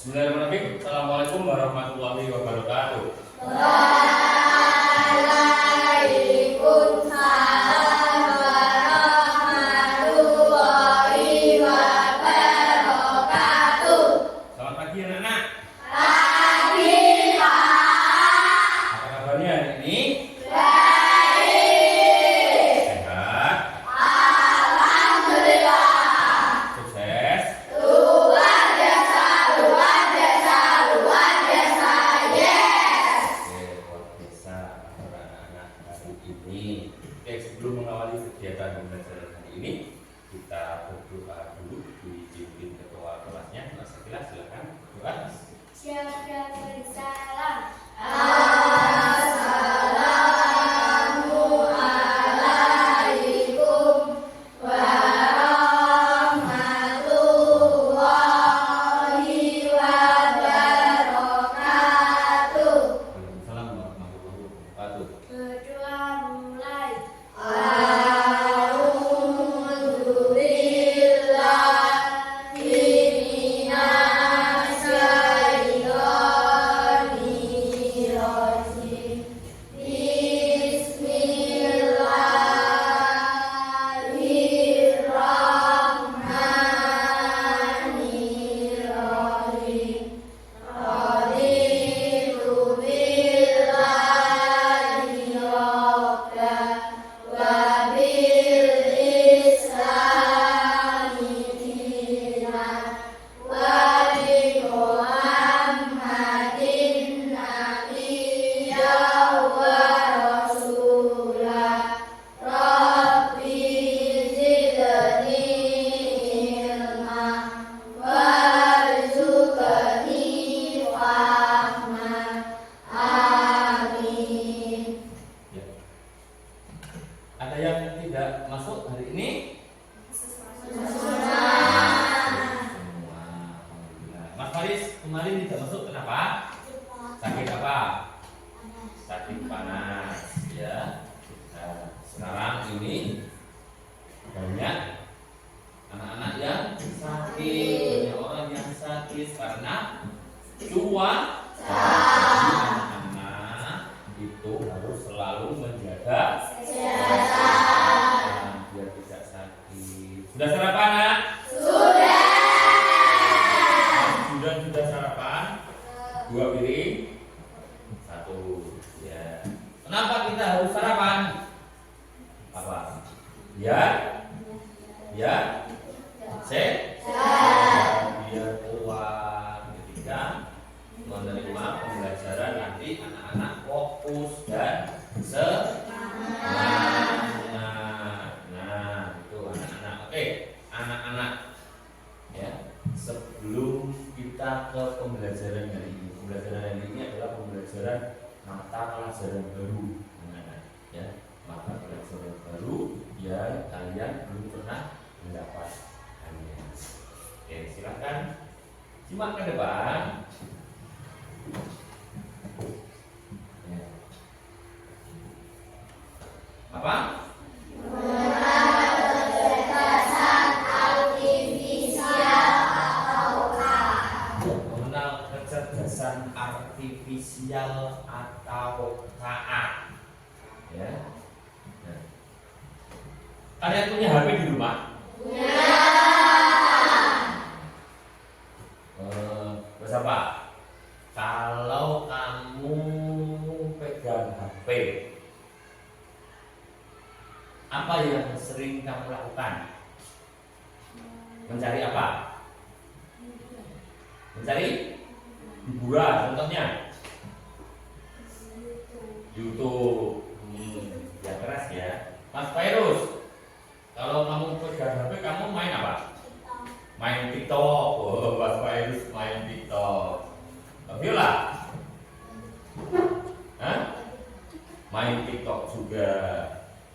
Bismillahirrahmanirrahim. Assalamualaikum warahmatullahi wabarakatuh. Waalaikumsalam warahmatullahi wabarakatuh. Selamat pagi anak-anak. Pagi Pak. Apa kabarnya hari ini? Baik. Sehat? Alhamdulillah. Sukses? Luar biasa, luar biasa, luar biasa. Yes. Oke, luar biasa para anak-anak hari ini. Oke, sebelum mengawali kegiatan pembelajaran hari ini, kita berdoa dulu dipimpin ketua kelasnya. Mas Akila, silakan doa. Syahadat salam. Assalamualaikum warahmatullahi wabarakatuh. Waalaikumsalam warahmatullahi wabarakatuh. Berdoa mulai. A'udzubillahi minasyaitonirrajim. Bismillahirrahmanirrahim. Raditu billahi rabba wa bil islami dinan wa bi Muhammadin nabiyyan wa rasulah. Rabbi zidni ilma warzuqni fahma. Amin. Ya. Ada yang tidak masuk hari ini? Semua. Alhamdulillah. Mas Faris kemarin tidak masuk kenapa? Sakit apa? Sakit panas. Ya. Nah, sekarang ini banyak anak-anak yang sakit, banyak orang yang sakit karena cuaca. Jadi anak-anak itu harus selalu menjaga kesehatan biar tidak sakit. Sudah sarapan, Nak? Sudah sarapan? 2 piring? 1. Ya. Kenapa kita harus sarapan? Apa? Biar biar kuat ketika menerima pembelajaran nanti anak-anak fokus dan semangat. Nah, itu anak-anak. Oke, anak-anak. Ya, sebelum kita ke pembelajaran hari ini. Pembelajaran hari ini adalah pembelajaran mata pelajaran baru, anak-anak. Ya, mata pelajaran baru yang kalian belum pernah mendapatkannya. Oke, silakan simak ke depan. Ya. Apa? Mengenal kecerdasan artifisial atau KA. Ya. Nah. Kalian punya HP di rumah? Bahasa apa? Kalau kamu pegang HP, apa yang sering kamu lakukan? Mencari apa? Mencari hiburan, contohnya YouTube. Ya keras ya. Mas Virus, kalau kamu pegang HP, kamu main apa? Main TikTok. Oh, Mas Virus main TikTok. Viola? Hah? Main TikTok juga.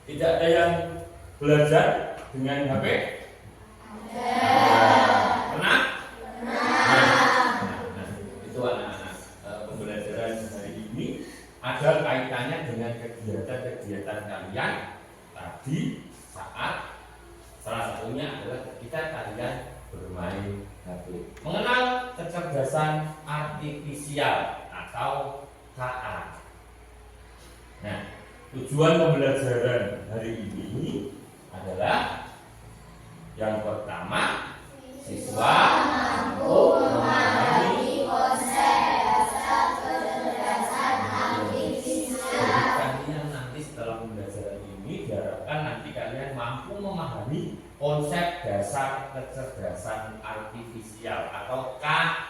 Tidak ada yang belajar dengan HP? Pernah? Nah, itu anak-anak. Pembelajaran hari ini ada kaitannya dengan kegiatan-kegiatan kalian tadi saat salah satunya adalah ketika kalian bermain HP. Mengenal kecerdasan kecerdasan artifisial atau KA. Nah, tujuan pembelajaran hari ini adalah yang pertama, siswa mampu memahami konsep dasar kecerdasan artifisial. Jadi kalian nanti setelah pembelajaran ini diharapkan nanti kalian mampu memahami konsep dasar kecerdasan artifisial atau KA.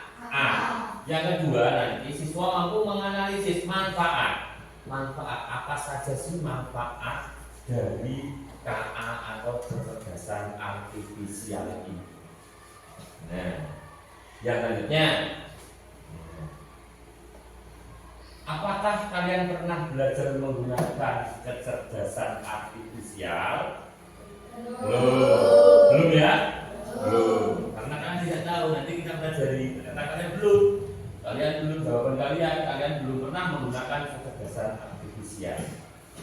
Yang kedua, nanti siswa mampu menganalisis manfaat. Manfaat apa saja sih manfaat dari KA atau kecerdasan artifisial ini? Nah, yang selanjutnya, apakah kalian pernah belajar menggunakan kecerdasan artifisial? Belum ya? Belum. Karena kalian tidak tahu, nanti kita pelajari. Kata kalian belum. Kalian belum, jawaban kalian belum pernah menggunakan kecerdasan artifisial.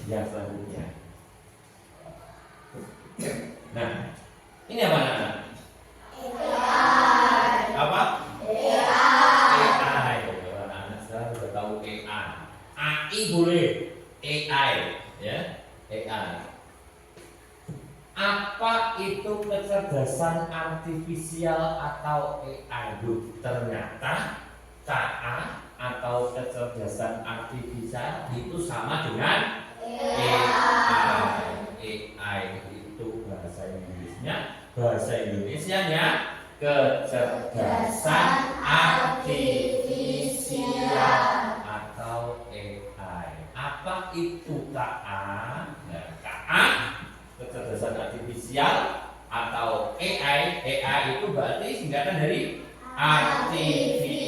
Yang selanjutnya. Nah, ini apa anak-anak? Apa? AI. Anak-anak sekarang sudah tahu AI. AI boleh. AI, ya. AI. Apa itu kecerdasan artifisial atau AI? Ternyata KA atau kecerdasan artifisial itu sama dengan AI. AI itu bahasa Inggrisnya, bahasa Indonesianya kecerdasan artifisial atau AI. Apa itu KA? Nah, KA kecerdasan artifisial atau AI. AI itu berarti singkatan dari artificial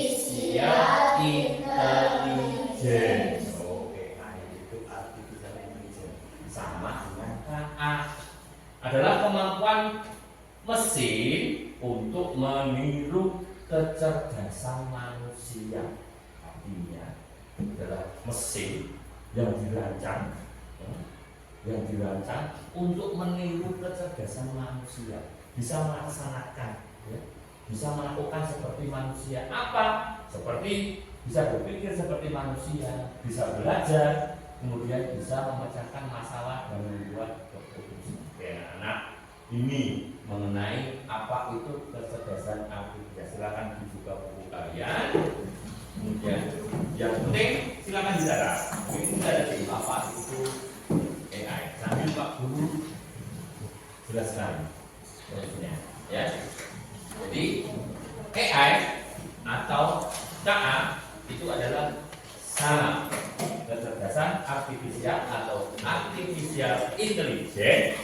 intelligence. AI itu artificial intelligence sama dengan KA, adalah kemampuan mesin untuk meniru kecerdasan manusia. Artinya adalah mesin yang dirancang untuk meniru kecerdasan manusia, bisa melaksanakan, ya, bisa melakukan seperti manusia. Apa? Seperti bisa berpikir seperti manusia, bisa belajar, kemudian bisa memecahkan masalah dan membuat keputusan. Anak ini mengenai apa itu kecerdasan artifisial. Silakan dibuka buku kalian. Kemudian yang penting silakan dicatat. Ini ada di apa itu AI. Sambil Pak Guru jelaskan terusnya, ya. Jadi AI atau KA itu adalah sama kecerdasan artifisial atau artificial intelligence,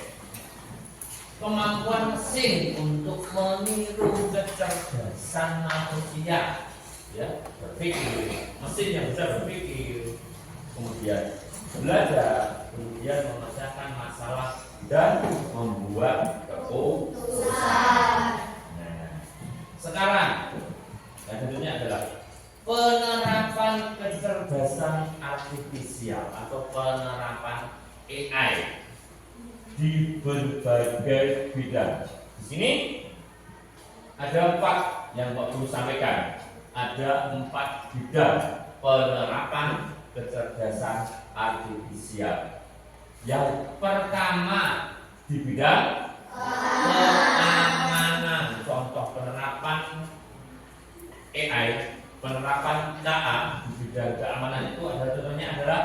kemampuan mesin untuk meniru kecerdasan manusia, ya, berpikir, mesin yang bisa berpikir, kemudian belajar, kemudian memecahkan masalah dan membuat keputusan. Nah, sekarang yang tentunya adalah penerapan kecerdasan artifisial atau penerapan AI di berbagai bidang. Di sini ada 4 yang Pak Guru sampaikan. Ada 4 bidang penerapan kecerdasan artifisial. Yang pertama di bidang keamanan. Contoh penerapan AI, penerapan KA di bidang keamanan itu ada contohnya adalah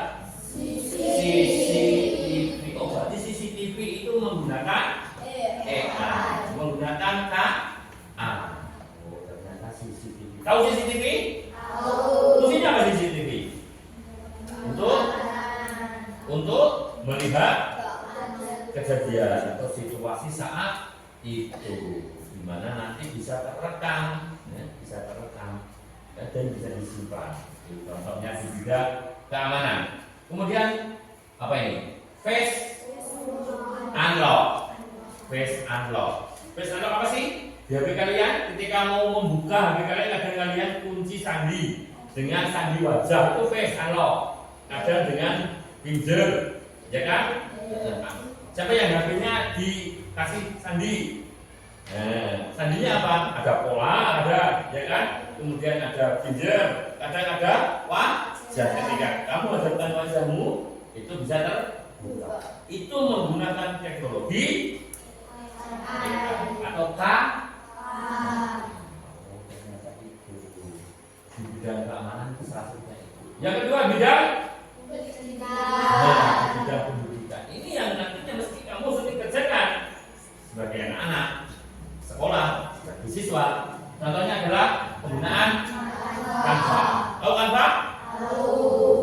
CCTV. Oh, berarti CCTV itu menggunakan AI, menggunakan KA. Oh, ternyata CCTV. Tahu CCTV? Tahu. Fungsinya apa CCTV? Untuk melihat kejadian atau situasi saat itu, di mana nanti bisa terekam, ya, dan bisa disimpan. Contohnya di bidang keamanan. Kemudian apa ini? Face unlock. Face unlock. Face unlock apa sih? Di HP kalian ketika mau membuka HP kalian, kadang kalian kunci sandi dengan sandi wajah, itu face unlock. Kadang dengan finger, ya kan? Siapa yang HP-nya dikasih sandi? Sandinya apa? Ada pola, ada, ya kan? kemudian ada binder, kadang ada wajah. Ketika kamu hadapkan wajahmu, itu bisa terbuka. Itu menggunakan teknologi atau ternyata itu di bidang keamanan itu salah satunya itu. Yang kedua bidang bidang pendidikan. Ini yang nantinya mesti kamu sering kerjakan sebagai anak-anak sekolah, sebagai siswa. Contohnya adalah penggunaan Canva. Tahu Canva?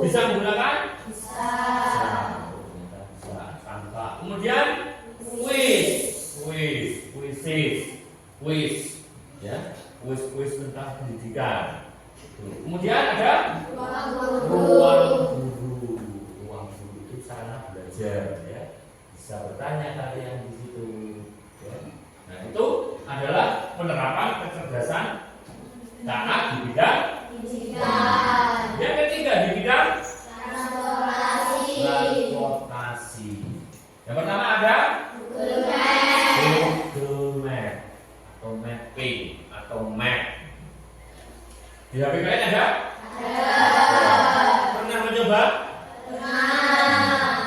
Bisa menggunakan? Bisa. Canva. Kemudian quiz, ya, quiz tentang pendidikan. Kemudian ada ruang guru itu sarana belajar, ya, bisa bertanya kalian di situ, ya. Nah itu adalah penerapan kecerdasan anak di bidang pendidikan. Yang ketiga di bidang transportasi. Yang pertama ada Google Map atau mapping atau map. Di HP kalian ada? Pernah mencoba?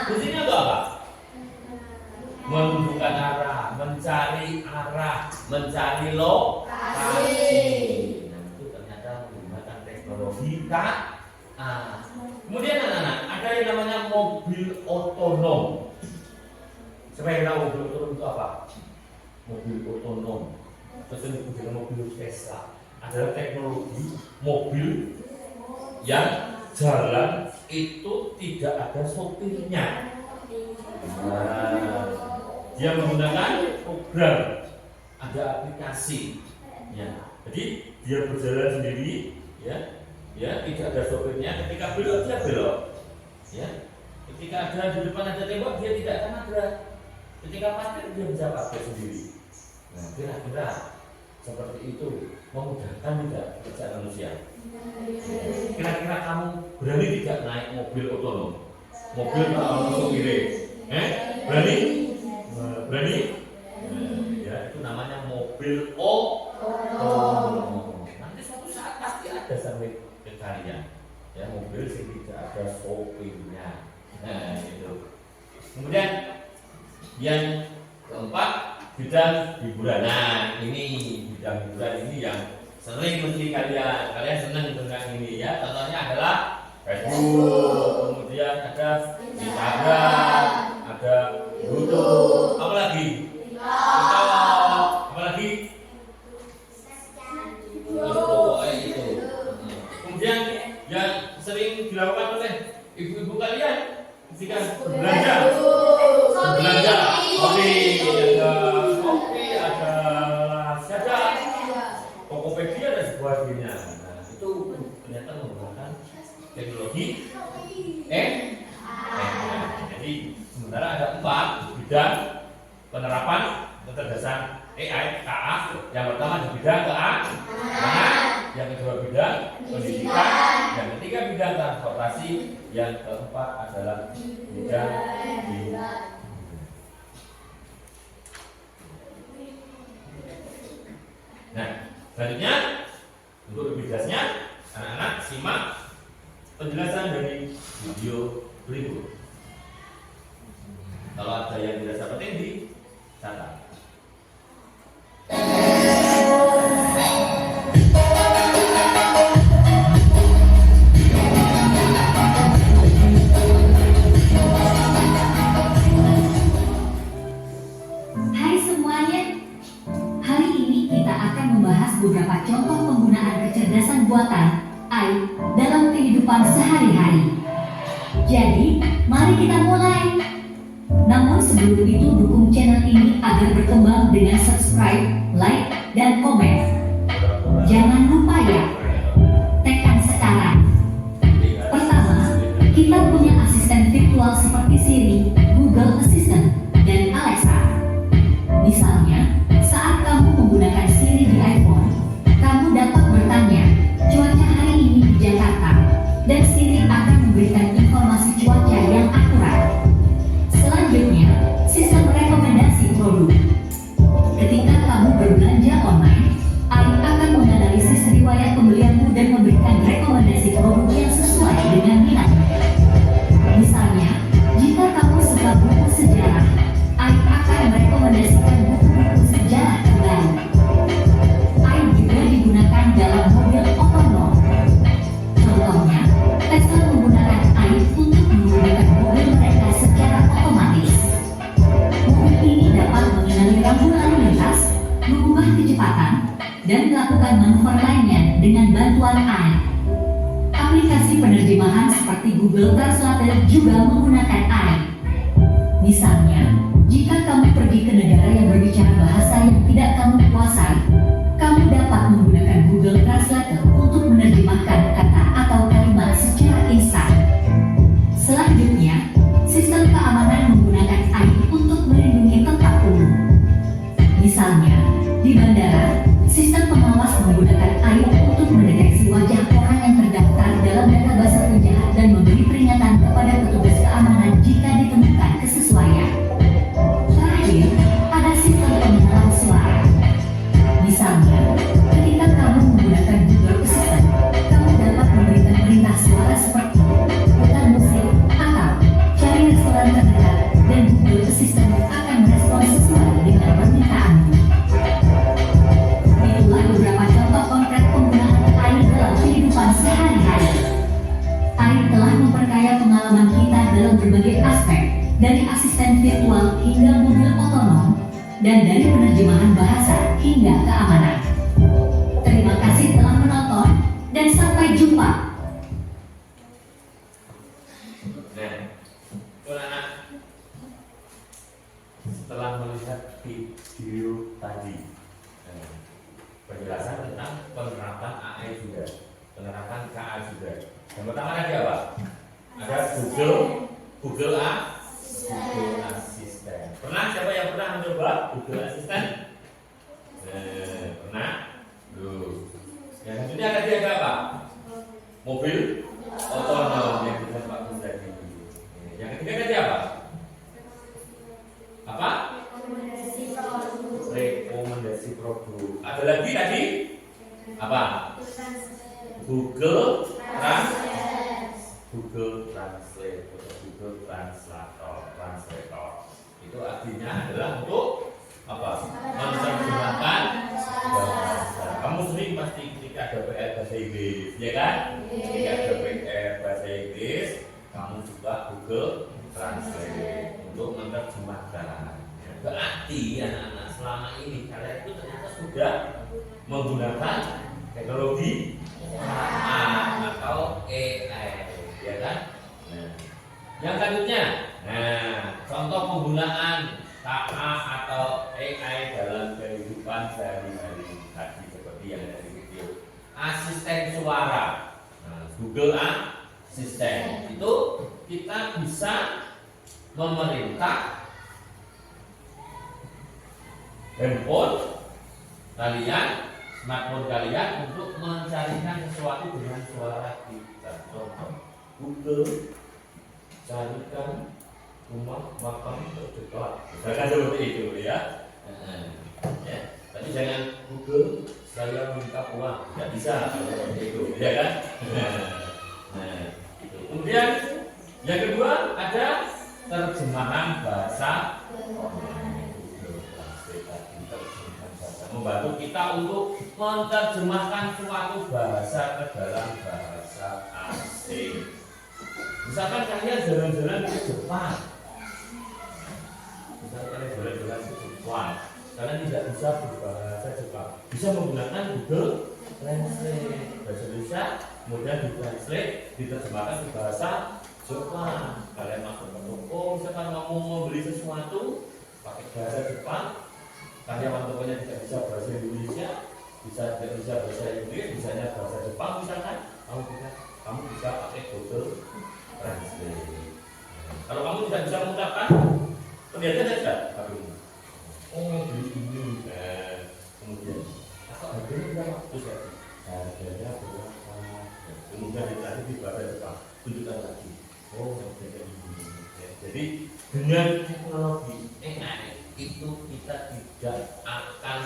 Fungsinya itu apa? Menunjukkan arah, mencari lokasi. Nah, itu ternyata menggunakan teknologi Kemudian anak-anak, ada yang namanya mobil otonom. Siapa yang tahu mobil otonom itu apa? Mobil otonom. Terus disebut dengan mobil Tesla. Adalah teknologi mobil yang jalan itu tidak ada sopirnya. Nah, dia menggunakan program, ada aplikasi, ya. Jadi dia berjalan sendiri, ya, tidak ada sopirnya. Ketika belok dia belok, ya. Ketika ada di depan ada tembok dia tidak akan nabrak. Ketika parkir dia bisa parkir sendiri. Nah, kira-kira seperti itu memudahkan tidak pekerjaan manusia? Kira-kira kamu berani tidak naik mobil otonom? Mobil langsung iring? Berani? Berani? Ya, itu namanya mobil otonom. Nanti suatu saat pasti ada sampai ke kalian. Ya, mobil sih tidak ada sopirnya. Nah, itu. Kemudian yang keempat bidang hiburan. Nah, ini bidang hiburan ini yang sering mesti kalian senang tentang ini, ya. Contohnya adalah Facebook, kemudian ada Instagram, ada YouTube, apa lagi? Apa lagi? Itu. Kemudian yang sering dilakukan oleh ibu-ibu kalian ketika belanja, kopi, ada sajadah, Tokopedia dan sebagainya. Nah, itu ternyata menggunakan teknologi Jadi sementara ada 4 bidang penerapan kecerdasan AI KA. Yang pertama di bidang keamanan, yang kedua bidang pendidikan, yang ketiga bidang transportasi, yang keempat adalah bidang Nah, selanjutnya untuk lebih jelasnya, anak-anak simak penjelasan dari video berikut. Kalau ada yang dirasa penting dicatat. Hai semuanya, hari ini kita akan membahas beberapa contoh penggunaan kecerdasan buatan AI dalam kehidupan sehari-hari. Jadi, mari kita mulai. Namun sebelum itu dukung channel ini agar berkembang dengan subscribe, like, dan komen. Jangan lupa ya, tekan sekarang. Pertama, kita punya asisten virtual seperti Siri, Google Assistant, dan Alexa. Misalnya, saat kamu menggunakan Siri di iPhone, kamu dapat bertanya, cuaca hari ini di Jakarta, dan Siri akan memberikan informasi cuaca yang akurat. Selanjutnya, sistem rekomendasi produk. Ketika kamu berbelanja online, pembelianmu dan memberikan rekomendasi produk yang sesuai dengan minat. Misalnya, jika kamu suka buku sejarah, AI akan merekomendasikan buku-buku sejarah terbaru. AI juga digunakan dalam mobil otonom. Contohnya, Tesla menggunakan AI untuk menggunakan mobil mereka secara otomatis. Mobil ini dapat mengenali rambu lalu lintas, mengubah kecepatan, dan melakukan manuver lainnya dengan bantuan AI. Aplikasi penerjemahan seperti Google Translate juga menggunakan AI. Misalnya, jika kamu pergi ke negara yang berbicara bahasa yang tidak kamu kuasai, kamu dapat menggunakan Google Translate untuk menerjemahkan kata atau kalimat secara instan. Selanjutnya, sistem keamanan menggunakan AI untuk melindungi tempat umum. Misalnya, di bandara, sistem pengawas menggunakan AI untuk mendeteksi wajah orang yang terdaftar dalam database penjahat dan memberi peringatan kepada petugas keamanan jika ditemukan kesesuaian. Terakhir, ada sistem pengenalan suara. Misalnya, ketika kamu menggunakan Google Assistant, kamu dapat memberikan perintah suara seperti putar musik atau cari restoran terdekat, dan Google Assistant akan merespon sesuai dengan permintaanmu. Itulah beberapa contoh konkret penggunaan AI dalam kehidupan sehari-hari. AI telah memperkaya pengalaman kita dalam berbagai aspek, dari asisten virtual hingga mobil otonom, dan dari penerjemahan bahasa hingga keamanan. Terima kasih telah menonton, dan sampai jumpa. Nah, anak-anak, setelah melihat video tadi, penjelasan tentang penerapan AI juga, penerapan KA juga. Yang pertama tadi apa? Ada Google Assistant. Pernah siapa yang pernah mencoba Google Assistant? Pernah? Tuh. Yang selanjutnya ada dia apa? Mobil otonom yang kita pakai tadi. Yang ketiga tadi apa? Apa? Rekomendasi produk. Ada lagi tadi? Apa? Google Translate atau Google Translator. Itu artinya adalah untuk apa? Menerjemahkan bahasa. Kamu sering pasti ketika ada PR bahasa Inggris, ya kan? Ketika ada PR bahasa Inggris, kamu juga Google Translate untuk menerjemahkan. Berarti anak-anak selama ini kalian itu ternyata sudah menggunakan teknologi atau AI, ya kan? Nah, yang selanjutnya, contoh penggunaan KA atau AI dalam kehidupan sehari-hari tadi seperti yang ada di video. Asisten suara, Google Assistant itu kita bisa memerintah handphone kalian, smartphone kalian untuk mencarikan sesuatu dengan suara kita. Contoh, Google carikan rumah makan terdekat. Misalkan seperti itu ya. Tapi jangan Google saya minta uang, tidak bisa seperti itu, ya kan? Kemudian yang kedua ada terjemahan bahasa. Membantu kita untuk menerjemahkan suatu bahasa ke dalam bahasa asing. Misalkan kalian jalan-jalan ke Jepang, kalian tidak bisa berbahasa Jepang, bisa menggunakan Google Translate bahasa Indonesia, kemudian ditranslate, diterjemahkan ke bahasa Jepang. Kalian masuk ke toko, misalkan mau membeli sesuatu pakai bahasa Jepang, karyawan tokonya tidak bisa bahasa Indonesia, tidak bisa bahasa Inggris, misalnya bahasa Jepang, misalkan kamu bisa pakai Google Translate. Kalau kamu tidak bisa mengucapkan, kelihatan tidak? Beli ini, kemudian apa harganya berapa? Terus harganya berapa? Kemudian ditanya di bahasa Jepang, tunjukkan lagi. Harganya ini. Jadi dengan teknologi AI itu kita tidak akan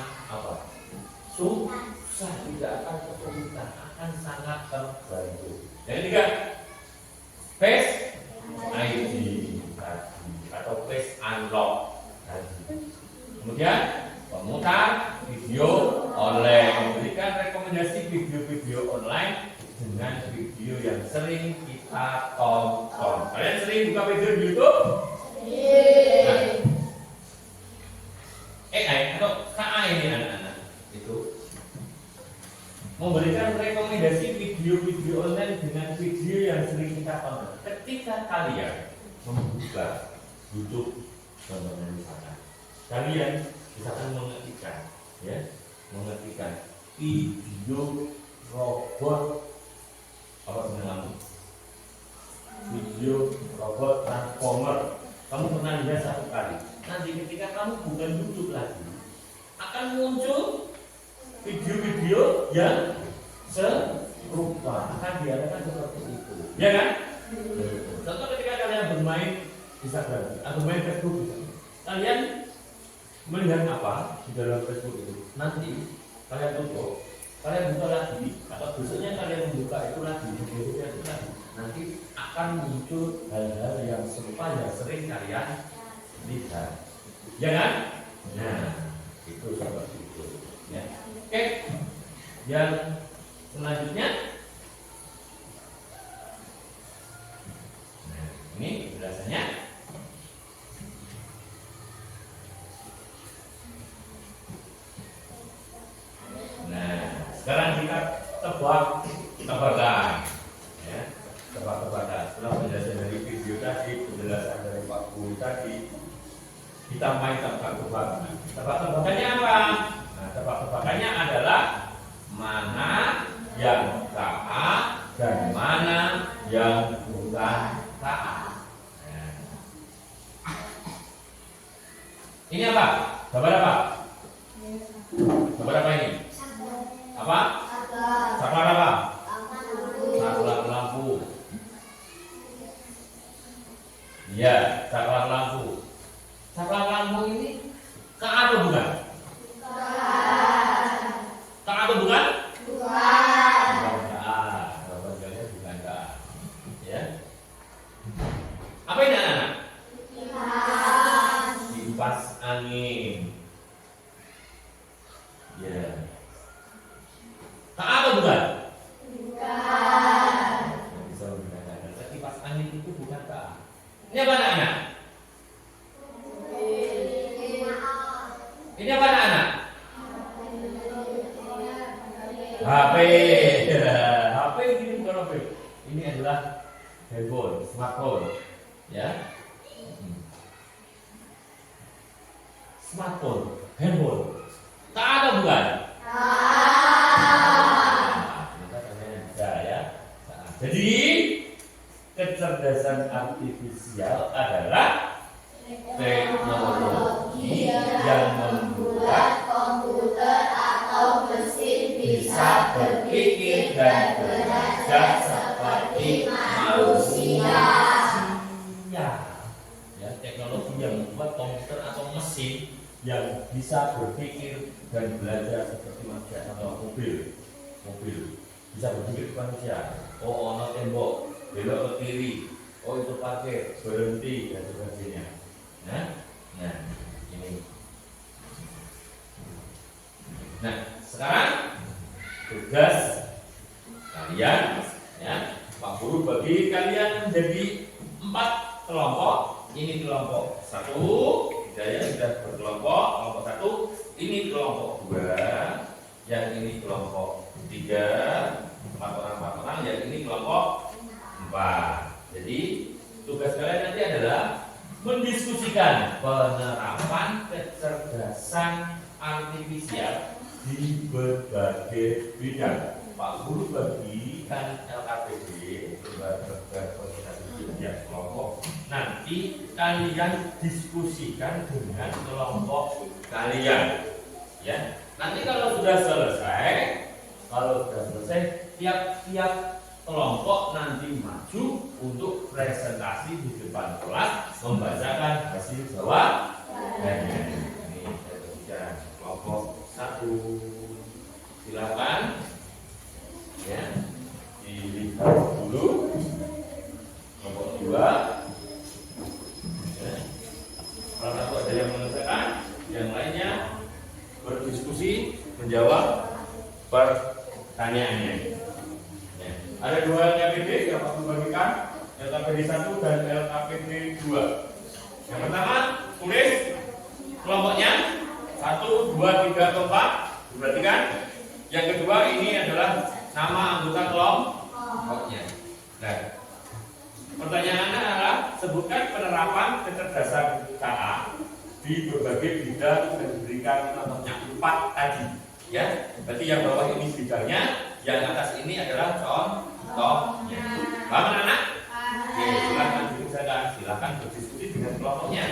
susah, tidak akan kesulitan, akan sangat terbantu. Yang ketiga, Face ID tadi atau Face Unlock tadi. Kemudian pemutar video online, memberikan rekomendasi video-video online dengan video yang sering kita tonton. Kalian sering buka video di YouTube? Atau KA ini anak-anak itu memberikan rekomendasi video-video online dengan video yang sering kita tonton. Ketika kalian membuka YouTube tontonan misalkan, kalian misalkan mengetikkan video robot apa namanya, video robot transformer. Kamu pernah lihat satu kali. Nanti ketika kamu buka YouTube lagi, akan muncul video-video yang serupa, akan diadakan seperti itu, ya kan? Contoh ketika kalian bermain Instagram atau main Facebook, kalian melihat apa di dalam Facebook itu, nanti kalian tutup, kalian buka lagi, atau besoknya kalian membuka itu lagi, video itu lagi, nanti akan muncul hal-hal yang serupa yang sering kalian lihat, ya kan? Nah, itu seperti itu, ya. Oke, yang selanjutnya, nah ini penjelasannya. Nah, sekarang kita tebak-tebakan, ya, tebak-tebakan. Setelah penjelasan dari video tadi, penjelasan dari Pak Guru tadi, kita main tebak-tebakan. Tebak-tebakannya apa? Nah, tebak-tebakannya adalah mana yang KA dan mana yang bukan KA. Nah. Ini apa? Gambar apa? Gambar apa ini? Apa? Saklar apa? Saklar lampu. Iya, saklar lampu. Saklar lampu ini KA atau bukan? KA atau bukan? Bukan KA. Jawabannya bukan KA. Ya. Apa ini anak-anak? Kipas angin. Ya. KA atau bukan? Bukan. Bisa menggunakan kipas angin itu bukan KA. Ini apa anak-anak? Ini apa anak-anak? HP. HP ini bukan HP. Ini adalah handphone, smartphone, ya. Smartphone, handphone. KA atau bukan? Jadi kecerdasan artifisial adalah teknologi yang membuat komputer atau mesin bisa berpikir dan belajar seperti manusia. Ya, teknologi yang membuat komputer atau mesin yang bisa berpikir dan belajar seperti manusia, atau mobil bisa berpikir seperti manusia. Oh, ono tembok, belok ke kiri. Oh, itu parkir, berhenti dan sebagainya. Nah, ini. Nah, sekarang tugas kalian, ya, Pak Guru bagi kalian menjadi 4 kelompok. Ini kelompok 1, Hidayah sudah berkelompok. Kelompok 1, ini kelompok 2, yang ini kelompok 3, 4 orang, yang ini kelompok 4. Jadi tugas kalian nanti adalah mendiskusikan penerapan kecerdasan artifisial di berbagai bidang. Pak Guru bagikan LKPD, lembaga koordinasi bidang kelompok. Nanti kalian diskusikan dengan kelompok kalian, ya. Nanti kalau sudah selesai, tiap-tiap kelompok nanti maju untuk presentasi di depan kelas membacakan hasil jawabannya. Ini saya bagikan kelompok 1. Silakan. pertanyaannya. Ya. Ada dua LKPD yang aku bagikan, LKPD 1 dan LKPD 2. Yang pertama, tulis kelompoknya 1, 2, 3, atau 4. Diperhatikan. Yang kedua, ini adalah nama anggota kelompoknya. Nah, pertanyaannya adalah sebutkan penerapan kecerdasan KA di berbagai bidang yang diberikan contohnya 4 tadi. Ya, berarti yang bawah ini bidangnya, yang atas ini adalah contohnya. Paham anak? Oke, silakan dikerjakan, silakan berdiskusi dengan kelompoknya.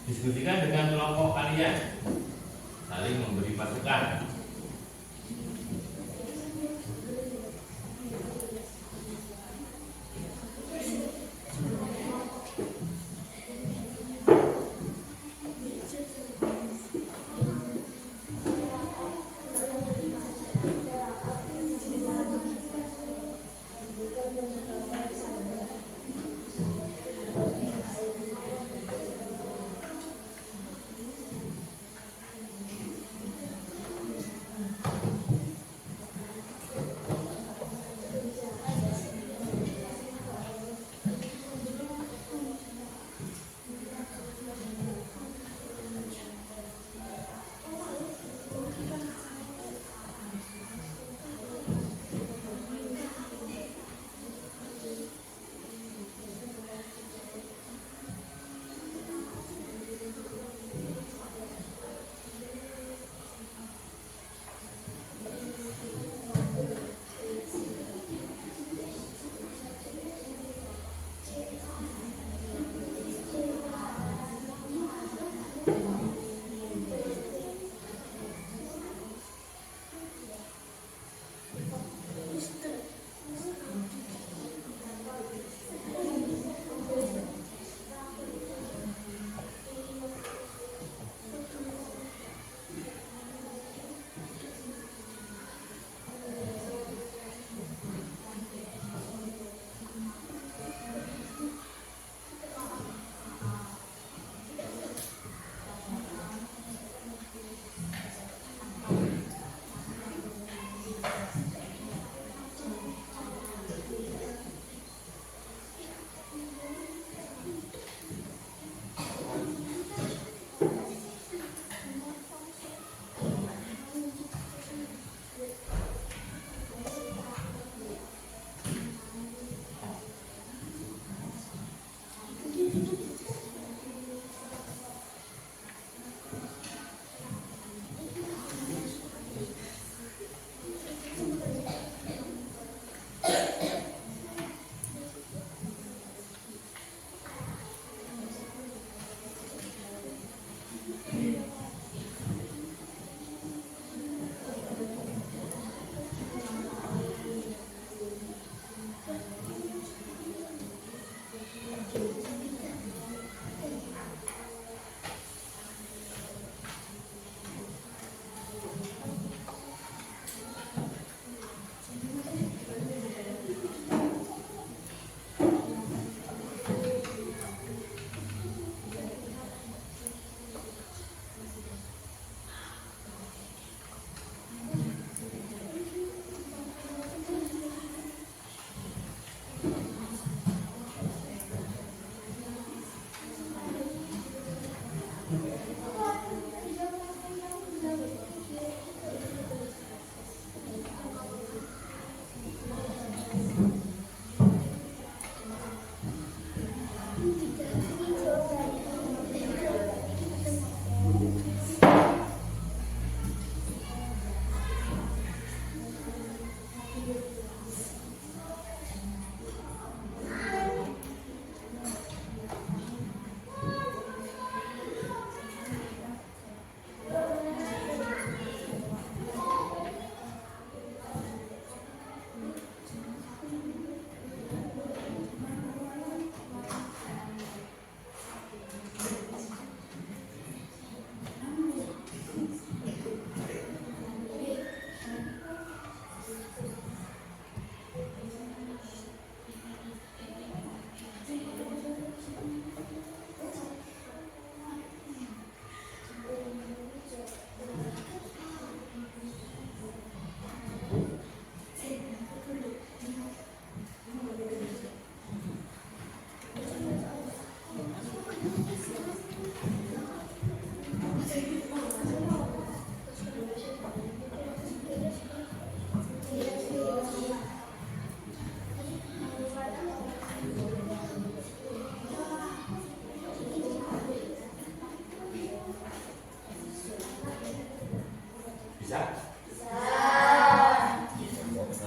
Diskusikan dengan kelompok kalian, saling memberi masukan.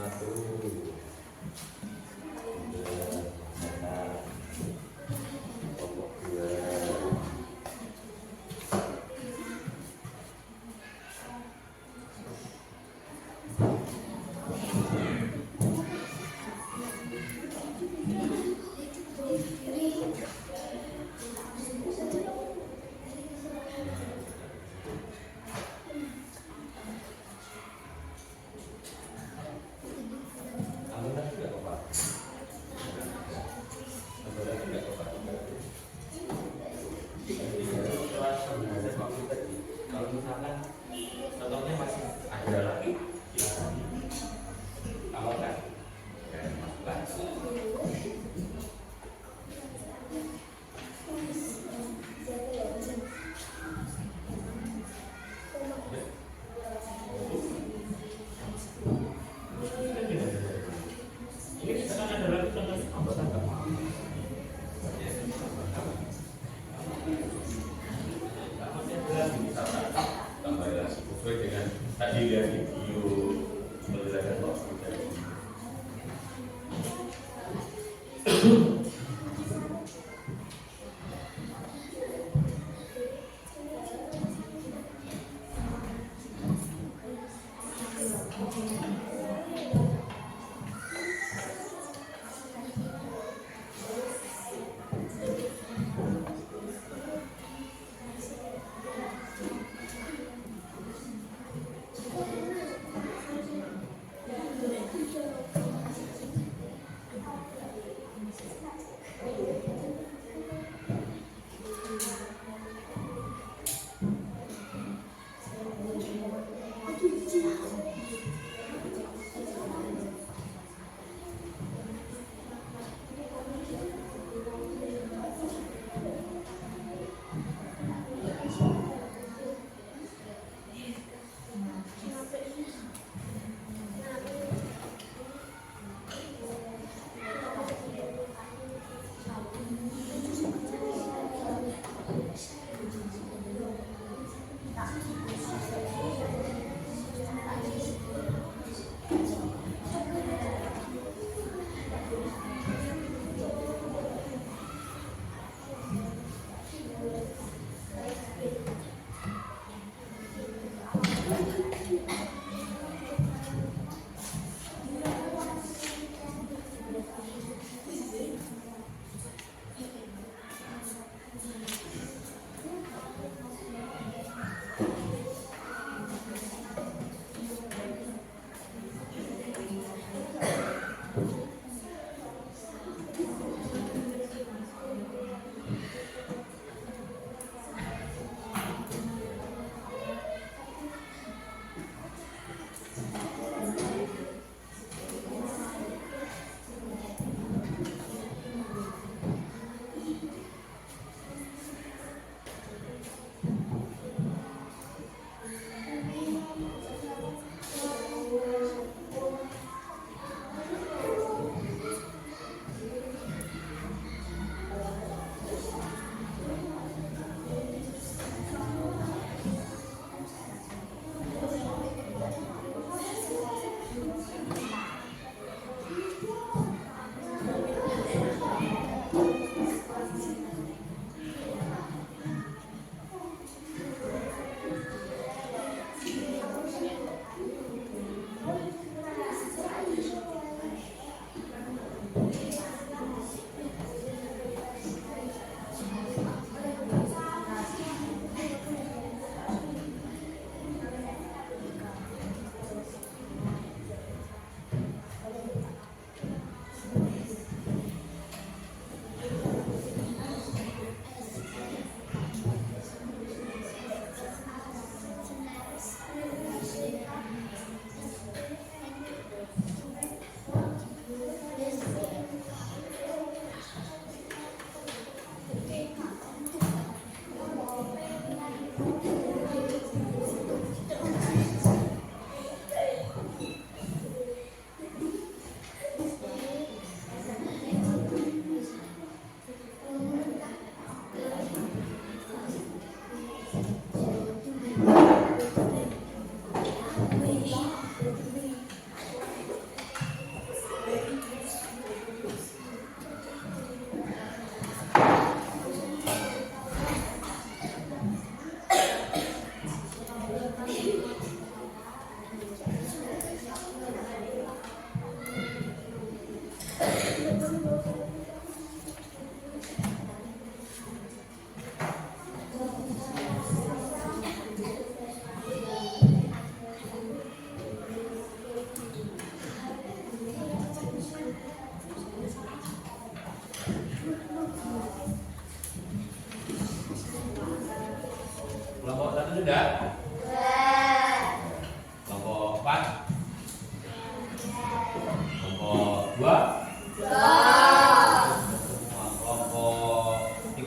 Satu. Kelompok dua. Kamu tadi nggak apa-apa? Kelompok 1 sudah? Kelompok 4? Kelompok 2? Kelompok 3?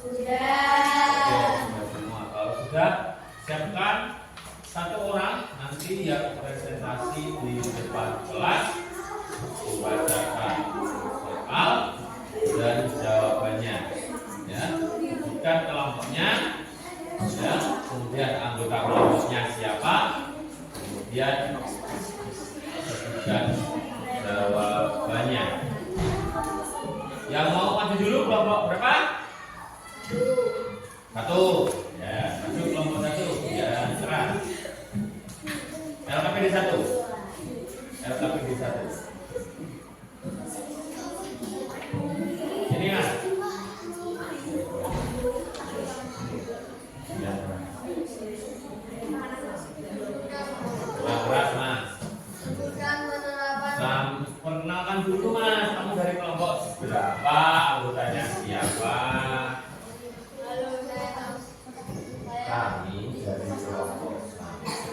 Oke, sudah semua. Kalau sudah, siapkan satu orang nanti yang presentasi di depan kelas, membacakan soal dan jawabannya. Ya, bukan kelompoknya. Ya, kemudian anggota kelompoknya siapa, kemudian sebutkan jawabannya. Yang mau maju dulu kelompok berapa? 1. Ya, maju kelompok 1. Ya, serah. LKPD 1. LKPD 1. Ini Mas. Keras Mas. Perkenalkan dulu Mas, kamu dari kelompok berapa, anggotanya siapa? Kami dari kelompok 1.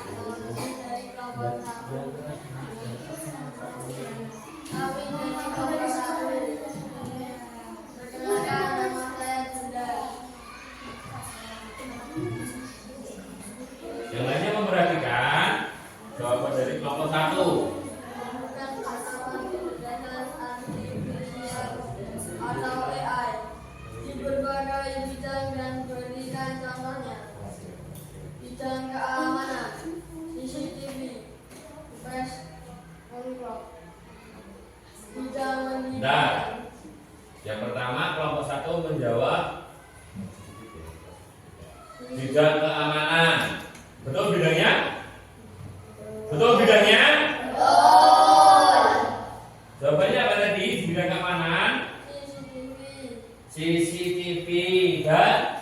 Yang lainnya memperhatikan jawaban dari kelompok 1. Atau AI di berbagai bidang dan berikan contohnya: bidang keamanan, CCTV, press control, bidang pendidikan. Nah, yang pertama kelompok 1 menjawab bidang keamanan. Betul bidangnya? Betul bidangnya? Betul. Jawabannya apa tadi? Di bidang keamanan? CCTV dan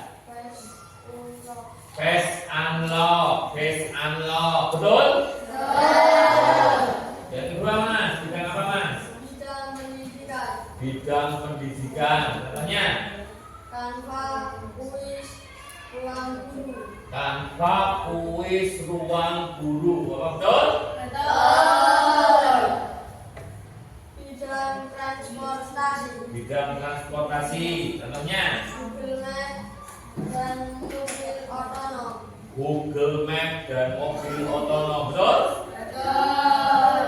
face unlock. Betul? Betul. Yang kedua Mas, bidang apa Mas? Bidang pendidikan. Bidang pendidikan. Contohnya? Tanpa kuis ruang guru. Tanpa kuis ruang guru. Apa betul? Betul. Bidang transportasi. Bidang transportasi. Contohnya? Google Map dan mobil otonom. Google Map dan mobil otonom. Betul? Betul.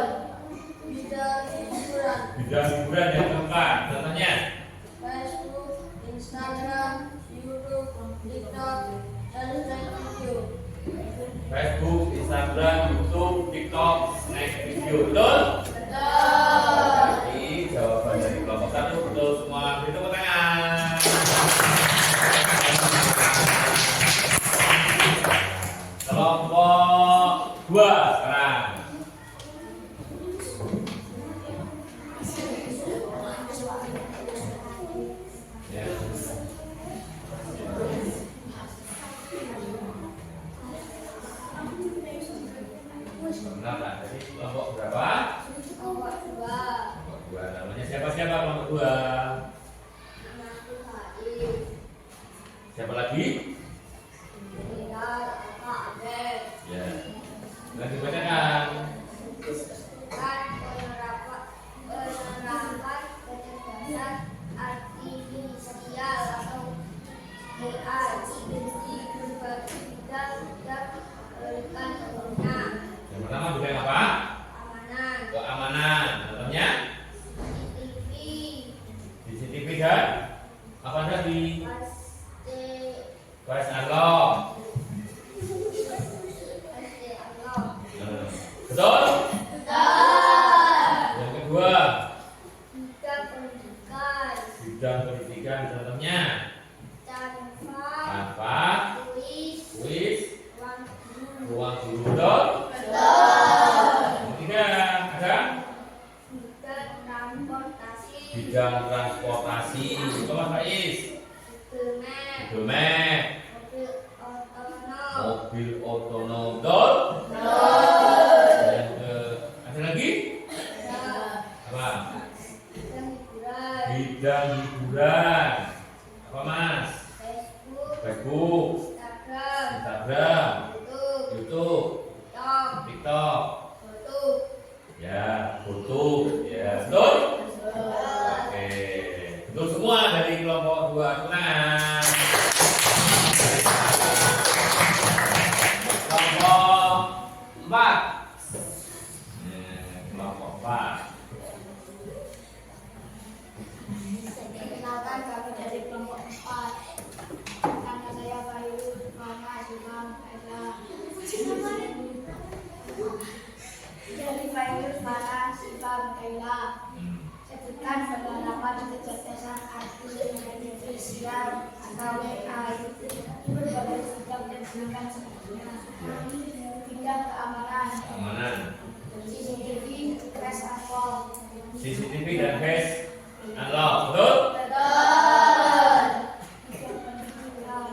Bidang hiburan. Bidang hiburan yang keempat. Contohnya? Facebook, Instagram, YouTube, TikTok, dan snack video. Facebook, Instagram, YouTube, TikTok, snack video. Betul? Betul. Jadi jawaban dari kelompok 1 betul semua. Beri tepuk tangan. Kelompok 2 sekarang. Ya. Benar tak? Jadi kelompok berapa? Nomor 2. Kelompok 2. Namanya siapa kelompok 2? Namaku Haim. Siapa lagi? Tinggal apa Adek. Ya. Lagi bacakan. Kan penerapan kecerdasan artifisial atau AI di berbagai bidang dan berikan contohnya: Yang pertama bidang apa? keamanan, Keamanan. Contohnya? CCTV, CCTV dan apa tadi? pasti Face unlock. Betul? Yang kedua, bidang pendidikan, bidang pendidikan. Contohnya? tanpa Apa? kuis Kuis, ruang guru. ruang guru. Betul? Betul. Yang ketiga, ada? Bidang transportasi, bidang transportasi. Coba Faiz. Internet. Domek. Mobil Mobil otonom. otonom. Betul? Yang ke ada lagi? Ya. Apa? Bidang hiburan. Bidang hiburan. Apa Mas? Facebook. Facebook, Instagram. Instagram, YouTube. YouTube, TikTok. TikTok. Foto. Ya, foto. Ya, betul? Oke, betul semua dari kelompok 2. Tenang. Kelompok 4. Kelompok 4. Perkenalkan kami dari kelompok 4. Nama saya Fahirul Muhammad Imam Eza. Dari Fahirul Farah Imam Kaila. Sebutkan penerapan kecerdasan artifisial atau AI di berbagai bidang pendidikan sepertinya bidang keamanan, Keamanan. CCTV, crash unlock. CCTV dan face unlock. Betul? Betul. Bidang pendidikan,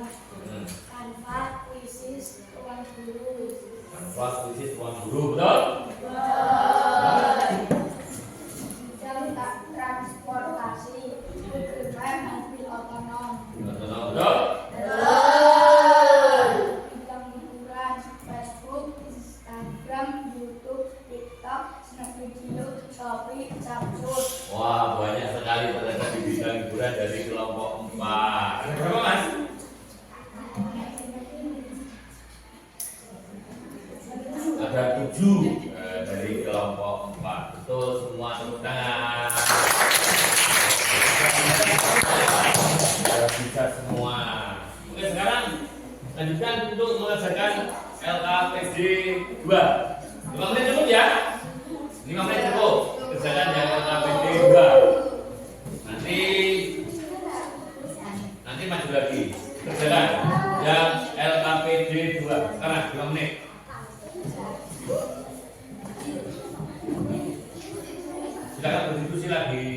Hmm. kanvas, kuisis, ruang guru. Kanvas khusus ruang guru. Betul? Bidang transportasi, kereta mobil otonom. Betul? Betul? Bidang hiburan, Facebook, Instagram, YouTube, TikTok, Snap Video, Shopee, Samsung. Wah, banyak sekali ternyata di bidang hiburan dari kelompok 4. Ada berapa Mas? Ada 7 dari kelompok 4. Betul semua, tepuk tangan. Sudah bisa semua. Oke, sekarang lanjutkan untuk mengerjakan LKPD 2. 5 menit cukup ya? 5 menit cukup. Kerjakan yang LKPD 2. Nanti maju lagi. Kerjakan yang LKPD 2. Sekarang 5 menit. Silakan berdiskusi lagi.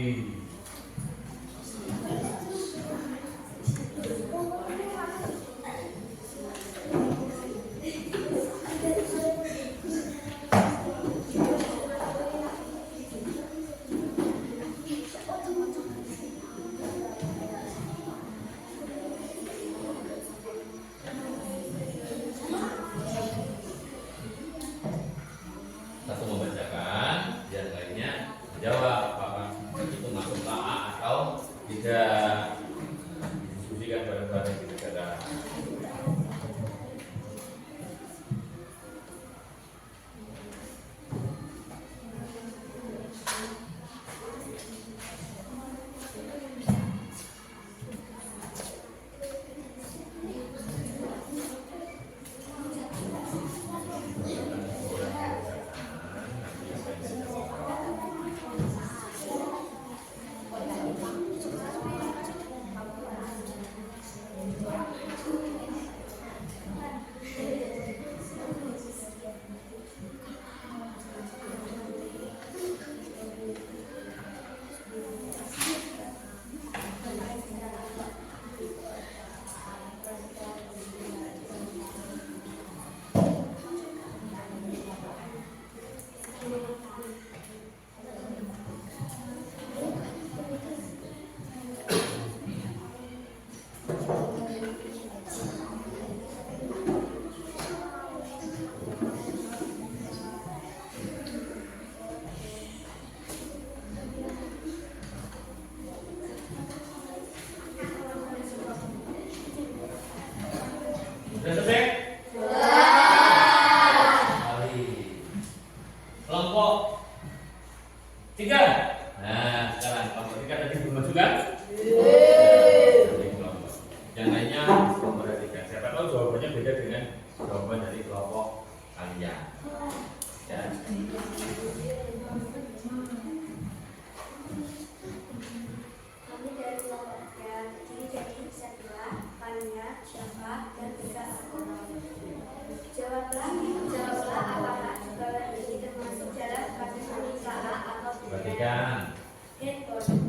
Satu membacakan, yang lainnya menjawab apakah itu masuk A atau tidak. Diskusikan bareng-bareng di negara. Sudah selesai? Kali. Kelompok 3. Nah, sekarang kelompok 3 tadi belum maju kan? Yang lainnya memperhatikan. Siapa tahu jawabannya beda dengan jawaban dari kelompok kalian. Ya. Kami dari kelompok 3 terdiri dari Satria, Fania, Syafa, dan Tiga Akonom. Jawablah apakah segala ini termasuk dalam kategori A atau tidak. Perhatikan. Handphone,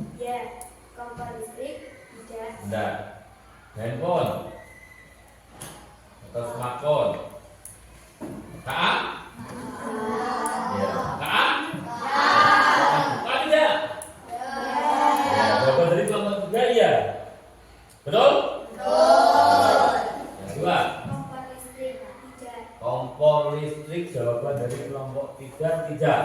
Enggak. Handphone atau smartphone. KA? Ya. KA? Bukan tidak? Ya, jawaban dari kelompok 3 iya. Betul? Yang kedua. Kompor listrik tidak. Kompor listrik, jawaban dari kelompok 3 tidak.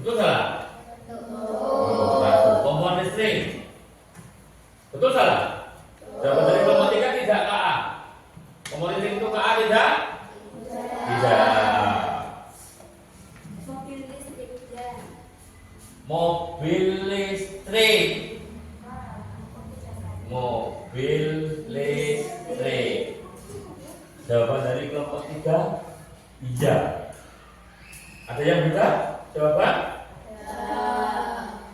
Betul salah? Betul. Kompor listrik. Betul salah? Jawaban dari kelompok 3 tidak KA. Kompor listrik itu KA tidak? Tidak. Mobil listrik tidak. Mobil listrik. Mobil listrik. Jawaban dari kelompok 3 iya. Ada yang bisa jawaban?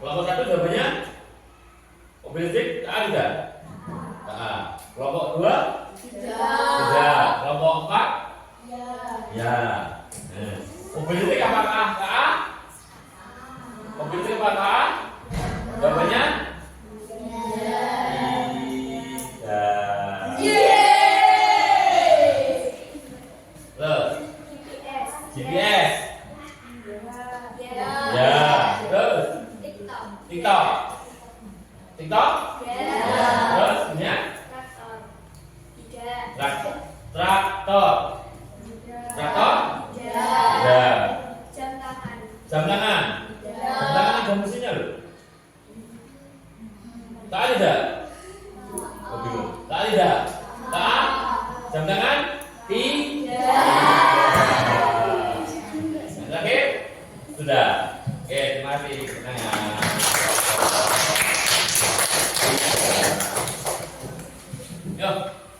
Kelompok 1 jawabannya mobil listrik tidak. Kelompok 2 tidak. Kelompok 4 ya. Mobil listrik apakah KA? Mobil listrik apakah? Jawabannya GPS. Ya. Terus TikTok. TikTok? Terus punya Traktor tidak. traktor. Traktor? Tidak. Ya. Jam tangan Jam tangan. Jam tangan ada mesinnya loh. Tak ada. Oh, bingung. Tak ada. Tak. Jam tangan? Yang terakhir? Sudah. Oke, terima kasih. Yuk,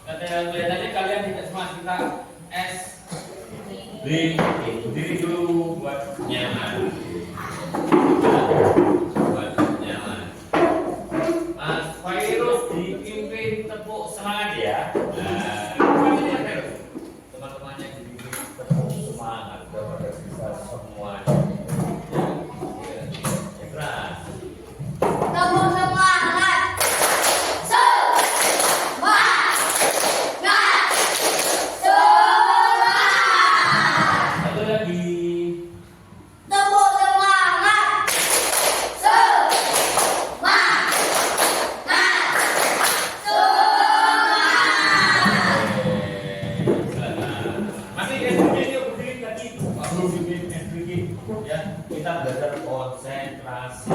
kelihatannya kalian tidak semua kita berdiri dulu buat nyaman. Buat nyaman. Mas Virus dipimpin tepuk semangat ya. Teman-temannya dipimpin tepuk semangat kepada bisa semuanya. Ya keras. Tepuk semangat. Satu lagi. Tepuk semangat. Masih SPG yuk berdiri lagi. Pak Guru bimbing SPG ya. Kita belajar konsentrasi.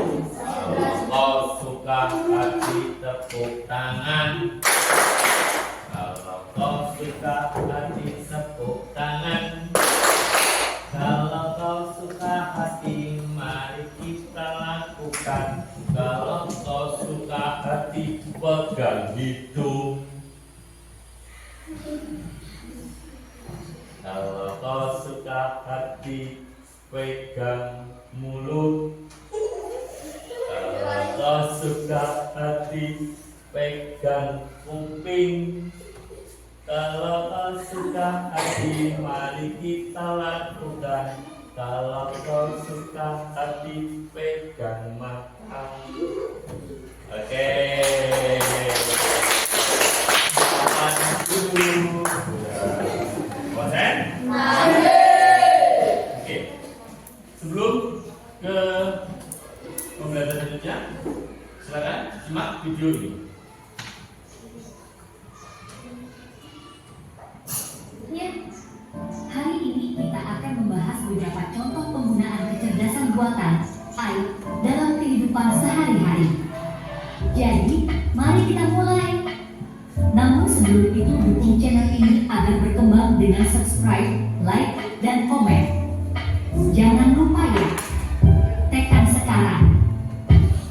Kalau suka hati tepuk tangan. Kalau kau suka hati tepuk tangan. Kalau kau suka hati mari kita lakukan. Kalau kau suka hati pegang hidung. Kalau kau suka hati pegang mulut. Kalau kau suka hati pegang kuping. Kalau kau suka hati mari kita lakukan. Kalau kau suka hati pegang mata. Oke. Selamat dulu. Bosan? Oke. Sebelum ke pembelajaran selanjutnya, silakan simak video ini. Ya, hari ini kita akan membahas beberapa contoh penggunaan kecerdasan buatan AI dalam kehidupan sehari-hari. Jadi, mari kita mulai. Namun sebelum itu dukung channel ini agar berkembang dengan subscribe, like, dan komen. Jangan lupa ya, tekan sekarang.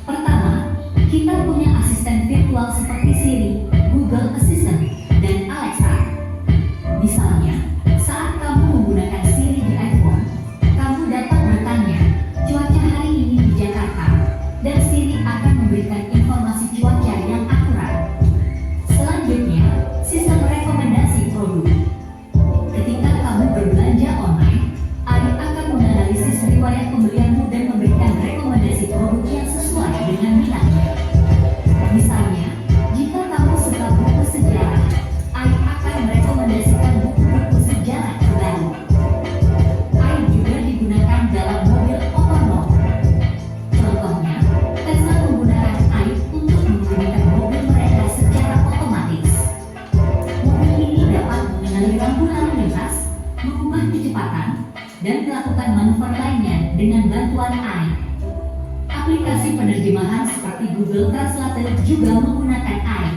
Pertama, kita punya asisten virtual seperti Siri, Google Assistant, dan Alexa. Misalnya, saat kamu menggunakan Siri di iPhone, kamu dapat bertanya, cuaca hari ini di Jakarta, dan Siri akan memberikan informasi cuaca yang akurat. Selanjutnya, sistem rekomendasi produk. Ketika kamu berbelanja online, kebutuhan air. Aplikasi penerjemahan seperti Google Translate juga menggunakan air.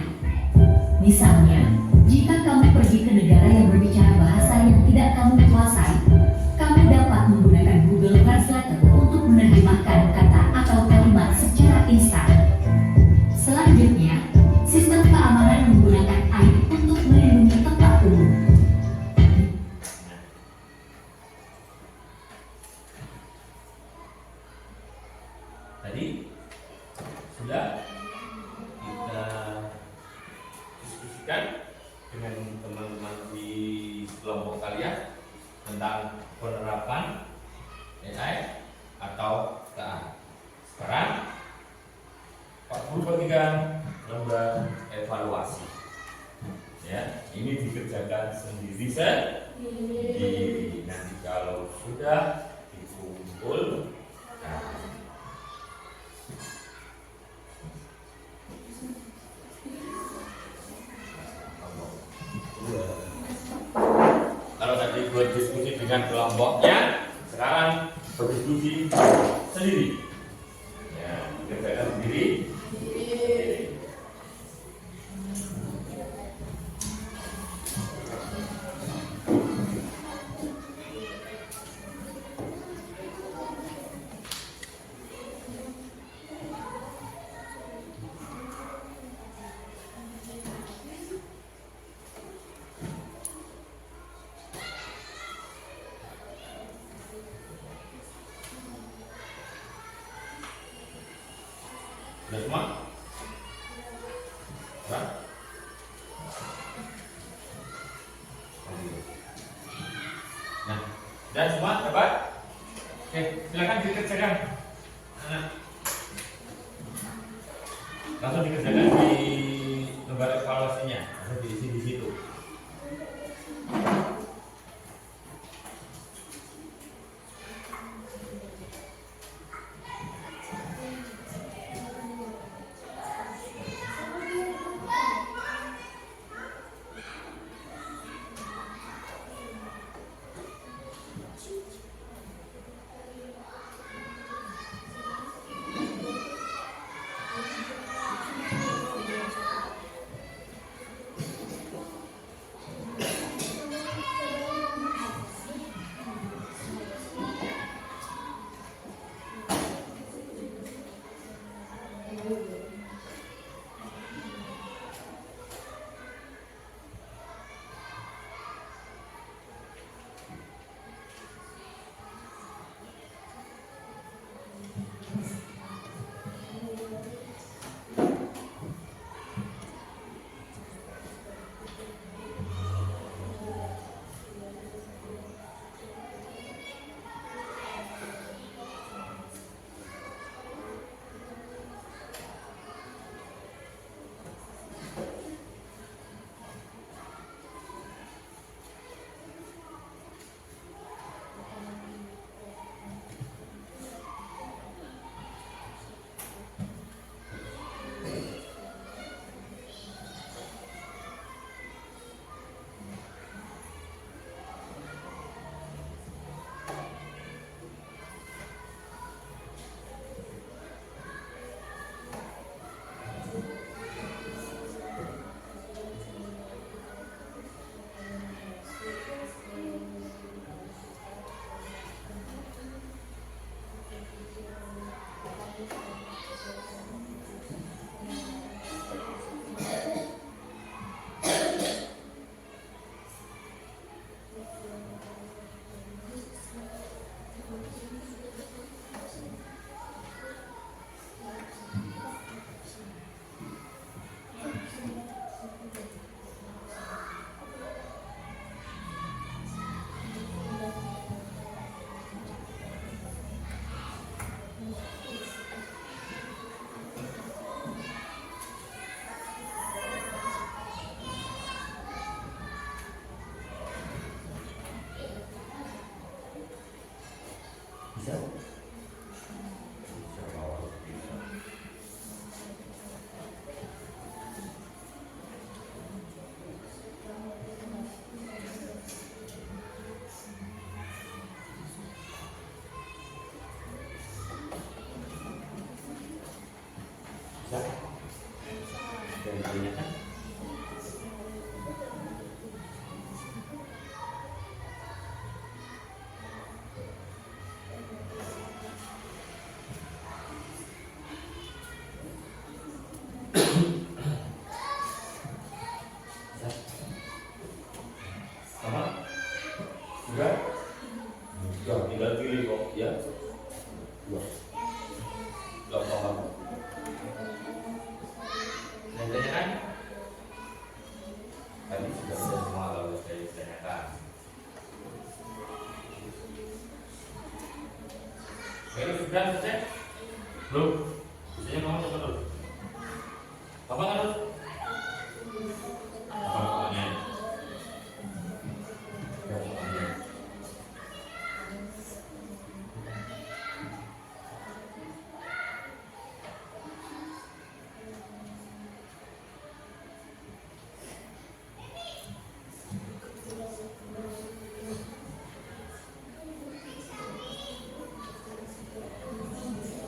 Misalnya, jika kamu pergi ke negara yang berbicara bahasa yang tidak kamu kuasai, kamu dapat menggunakan Google Translate untuk menerjemahkan kata atau kalimat secara instan. Selanjutnya, sistem keamanan menggunakan air untuk melindungi tempat umum. Tadi sudah kita diskusikan dengan teman-teman di kelompok kalian tentang penerapan AI atau KA. Sekarang Pak Guru pegang lembar evaluasi. Ya, ini dikerjakan sendiri sendiri. Nanti kalau sudah dikumpul, kalau tadi buat diskusi dengan kelompoknya, sekarang berdiskusi sendiri. Ya, kerjakan sendiri. Sudah semua? Sudah? Nah, sudah semua dapat? Oke, silakan dikerjakan. Langsung dikerjakan di lembar evaluasinya, atau diisi di situ. Belum? Biasanya kamu coba dulu. Apa kan dulu? Apa pokoknya? Ya pokoknya.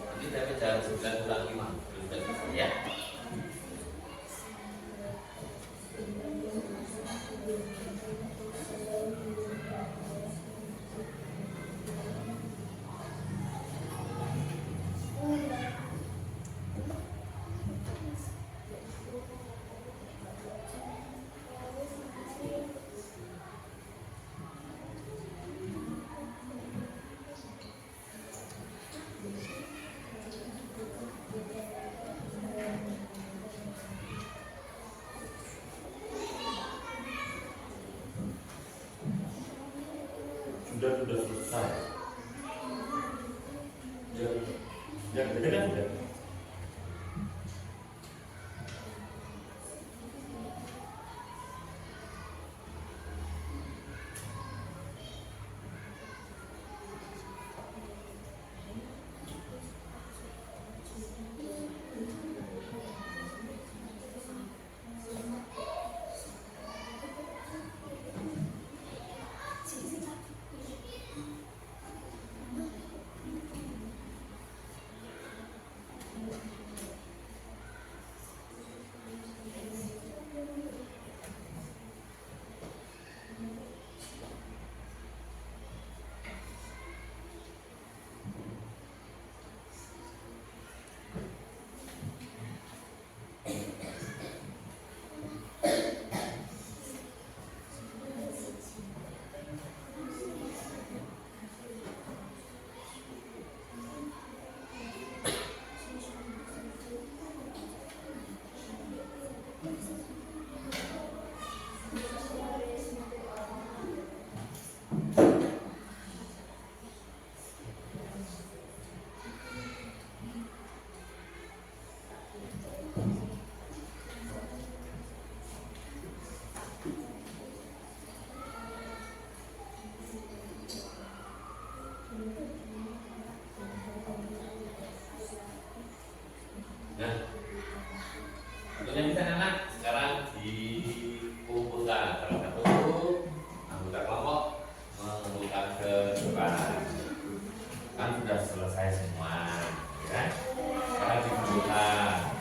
Nanti tapi jangan 9 kurang 5. Ya. Sudah selesai. Yang beda kan sudah. Nah, tentunya bisa anak sekarang dikumpulkan salah satu anggota kelompok mengumpulkan ke depan. Kan sudah selesai semua, ya. Sekarang dikumpulkan.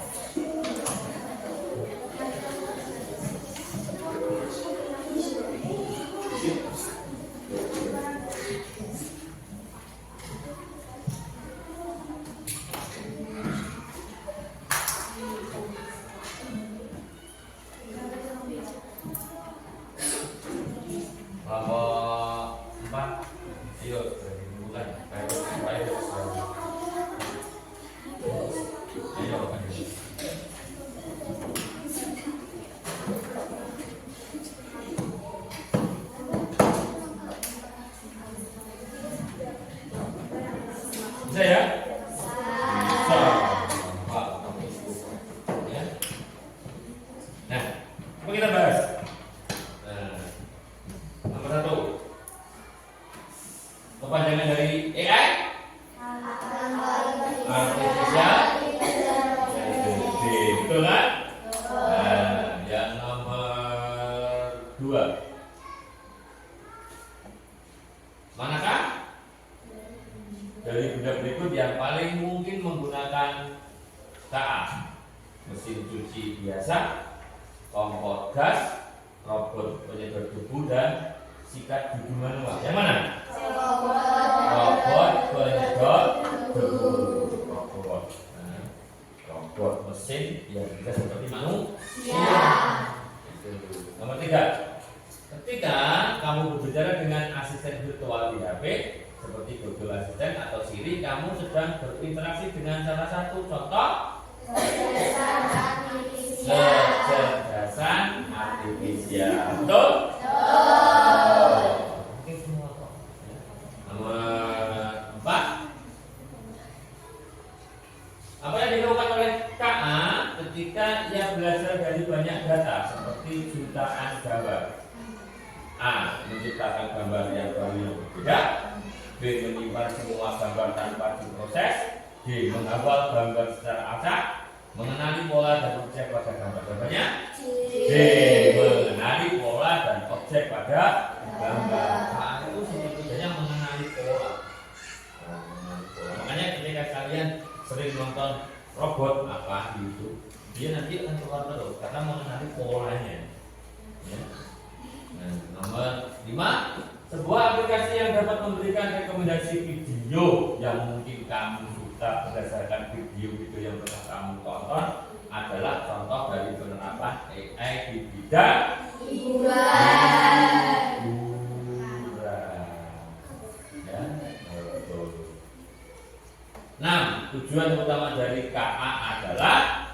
Kelompok 4, ayo dikumpulkan. Baik. Ayo. Bisa ya? Bisa. Pak. Ya. Nah, coba kita bahas. Nomor 1, kepanjangan dari AI artificial intelligence, betul kan? Nah, yang nomor 2, manakah dari benda berikut yang paling mungkin menggunakan KA? Mesin cuci biasa, kompor gas, robot penyedot debu, dan sikat gigi manual. Yang mana? Robot penyedot debu. Robot mesin yang bisa seperti manusia. Nomor 3, ketika kamu berbicara dengan asisten virtual di HP seperti Google Assistant atau Siri, kamu sedang berinteraksi dengan salah satu contoh kecerdasan artifisial. Betul? Oke, semua kok. Nomor 4, Apa yang dilakukan oleh KA ketika ia belajar dari banyak data seperti jutaan gambar? A. Menciptakan gambar yang baru yang berbeda. B. Menyimpan semua gambar tanpa diproses. D. Menghafal gambar secara acak. Mengenali pola dan objek pada gambar-gambarnya. D. Mengenali pola dan objek pada gambar. A itu sebetulnya mengenali pola. Makanya ketika kalian sering nonton robot apa gitu, dia nanti akan keluar terus karena mengenali polanya. Ya. Nah, nomor 5, sebuah aplikasi yang dapat memberikan rekomendasi video yang mungkin kamu suka berdasarkan video itu yang pernah kamu tonton adalah contoh dari penerapan AI di bidang hiburan. Ya, betul. 6. Tujuan utama dari KA adalah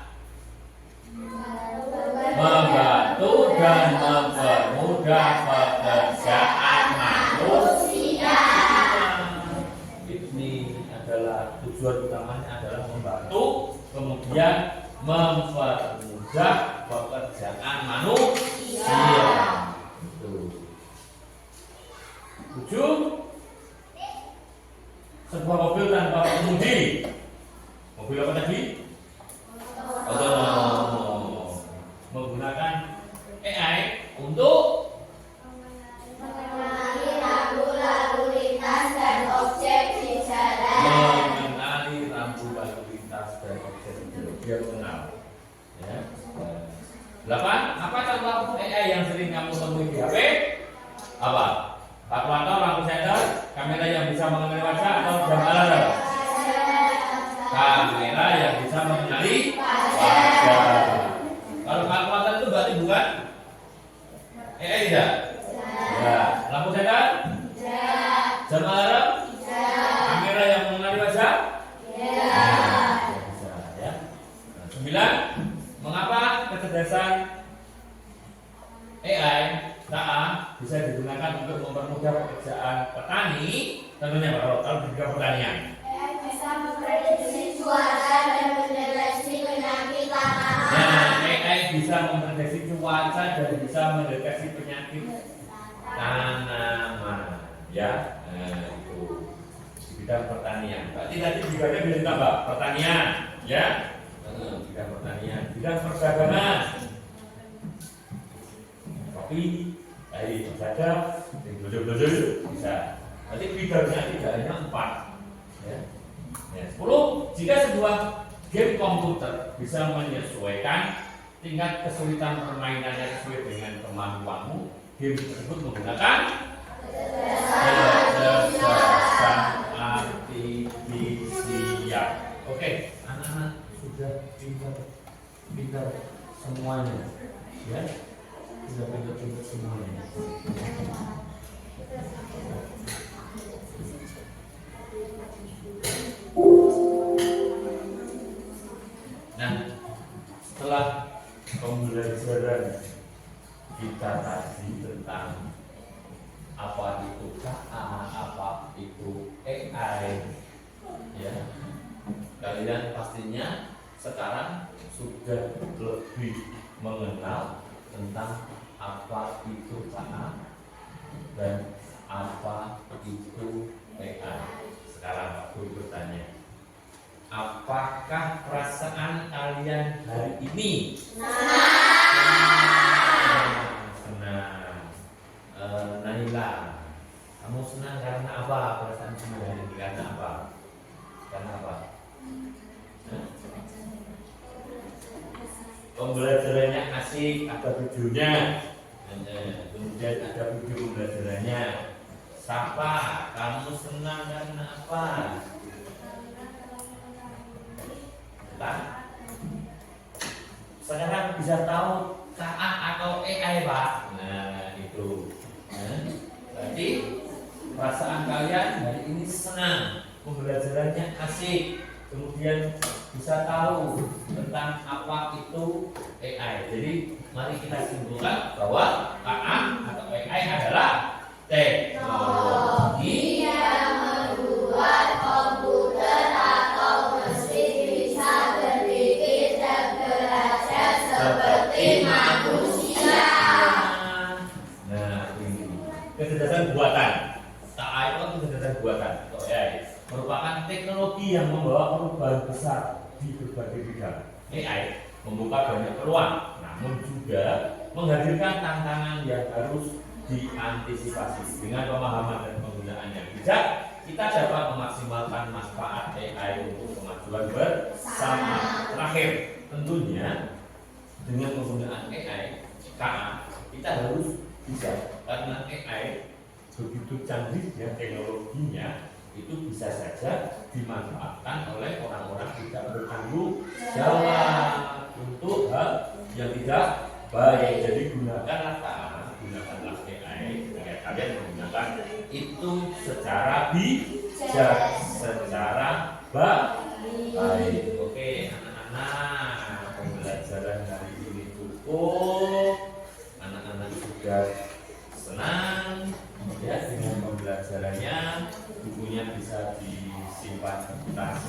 membantu dan mempermudah pekerjaan manusia. Ini adalah tujuan utamanya adalah membantu, kemudian mempermudah pekerjaan manusia. Itu. 7. Sebuah mobil tanpa pengemudi. Mobil apa tadi? Otonom. Menggunakan AI untuk mengenali rambu lalu lintas dan objek di jalan. mengenali rambu lalu lintas dan objek dia mengenal. Ya. 8. Apa contoh AI yang sering kamu temui di HP? Apa? Kalkulator, lampu senter, kamera yang bisa mengenali wajah atau jam alarm? Kamera yang bisa mengenali wajah. Kalau kalkulator itu berarti bukan AI tidak? Ya. Lampu senter? Jam alarm? Kamera yang mengenali wajah? Bisa ya. 9. Mengapa kecerdasan AI KA bisa digunakan untuk mempermudah pekerjaan petani? Tentunya kalau di bidang pertanian. AI bisa memprediksi cuaca dan mendeteksi penyakit tanaman. Nah, AI bisa memprediksi cuaca dan bisa mendeteksi penyakit tanaman. Ya, itu di bidang pertanian. Berarti tadi bidangnya bisa ditambah pertanian, ya. Bidang pertanian, bidang perdagangan. Kopi, air, saja, belajar bisa. Nanti bidangnya tidak hanya 4. Ya. 10. Jika sebuah game komputer bisa menyesuaikan tingkat kesulitan permainannya sesuai dengan kemampuanmu, game tersebut menggunakan kecerdasan artifisial. Oke, anak-anak sudah pintar semuanya, ya. Sudah pintar semuanya. Nah, setelah pembelajaran kita tadi tentang apa itu KA, apa itu AI, ya, kalian pastinya sekarang sudah lebih mengenal tentang apa itu KA dan apa itu AI. Sekarang aku bertanya, apakah perasaan kalian hari ini? Senang. Naila, kamu senang karena apa? Perasaan senang hari ini karena apa? Karena apa? Pembelajarannya asik, ada videonya. Kemudian ada video pembelajarannya. Sapa, kamu senang karena apa? Nah, sekarang bisa tahu KA atau AI, Pak. Nah, itu. Berarti perasaan kalian hari ini senang, pembelajarannya asik, kemudian bisa tahu tentang apa itu AI. Jadi mari kita simpulkan bahwa KA atau AI adalah teknologi yang membuat komputer atau mesin bisa perubahan besar di berbagai bidang. AI membuka banyak peluang, namun juga menghadirkan tantangan yang harus diantisipasi. Dengan pemahaman dan penggunaan yang bijak, kita dapat memaksimalkan manfaat AI untuk kemajuan bersama. Terakhir, tentunya dengan penggunaan AI, kita harus bijak karena AI begitu canggih ya teknologinya, itu bisa saja dimanfaatkan oleh orang-orang tidak bertanggung jawab untuk hal yang tidak baik. Jadi gunakanlah AI, kalian menggunakan itu secara bijak, secara baik. Oke, anak-anak, pembelajaran hari ini cukup. Anak-anak sudah senang ya dengan pembelajarannya. Bukunya bisa disimpan di tas